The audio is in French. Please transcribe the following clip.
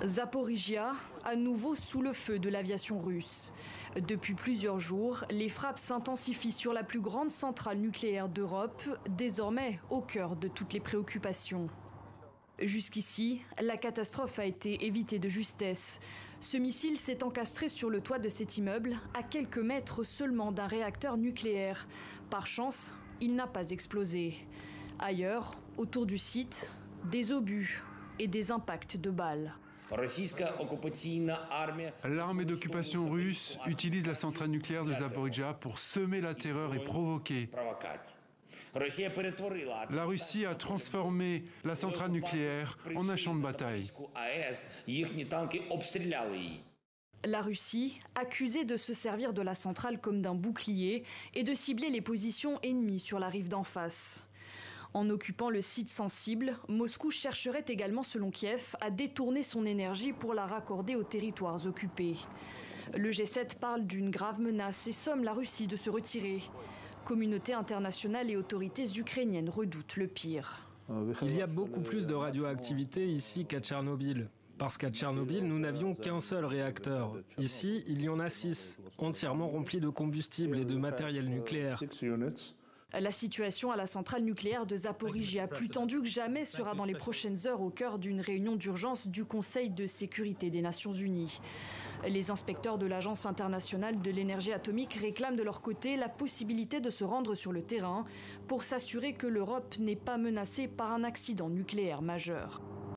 Zaporijia, à nouveau sous le feu de l'aviation russe. Depuis plusieurs jours, les frappes s'intensifient sur la plus grande centrale nucléaire d'Europe, désormais au cœur de toutes les préoccupations. Jusqu'ici, la catastrophe a été évitée de justesse. Ce missile s'est encastré sur le toit de cet immeuble, à quelques mètres seulement d'un réacteur nucléaire. Par chance, il n'a pas explosé. Ailleurs, autour du site, des obus et des impacts de balles. L'armée d'occupation russe utilise la centrale nucléaire de Zaporijia pour semer la terreur et provoquer. La Russie a transformé la centrale nucléaire en un champ de bataille. La Russie, accusée de se servir de la centrale comme d'un bouclier et de cibler les positions ennemies sur la rive d'en face. En occupant le site sensible, Moscou chercherait également, selon Kiev, à détourner son énergie pour la raccorder aux territoires occupés. Le G7 parle d'une grave menace et somme la Russie de se retirer. Communauté internationale et autorités ukrainiennes redoutent le pire. Il y a beaucoup plus de radioactivité ici qu'à Tchernobyl. Parce qu'à Tchernobyl, nous n'avions qu'un seul réacteur. Ici, il y en a 6, entièrement remplis de combustible et de matériel nucléaire. La situation à la centrale nucléaire de Zaporijia, plus tendue que jamais, sera dans les prochaines heures au cœur d'une réunion d'urgence du Conseil de sécurité des Nations Unies. Les inspecteurs de l'Agence internationale de l'énergie atomique réclament de leur côté la possibilité de se rendre sur le terrain pour s'assurer que l'Europe n'est pas menacée par un accident nucléaire majeur.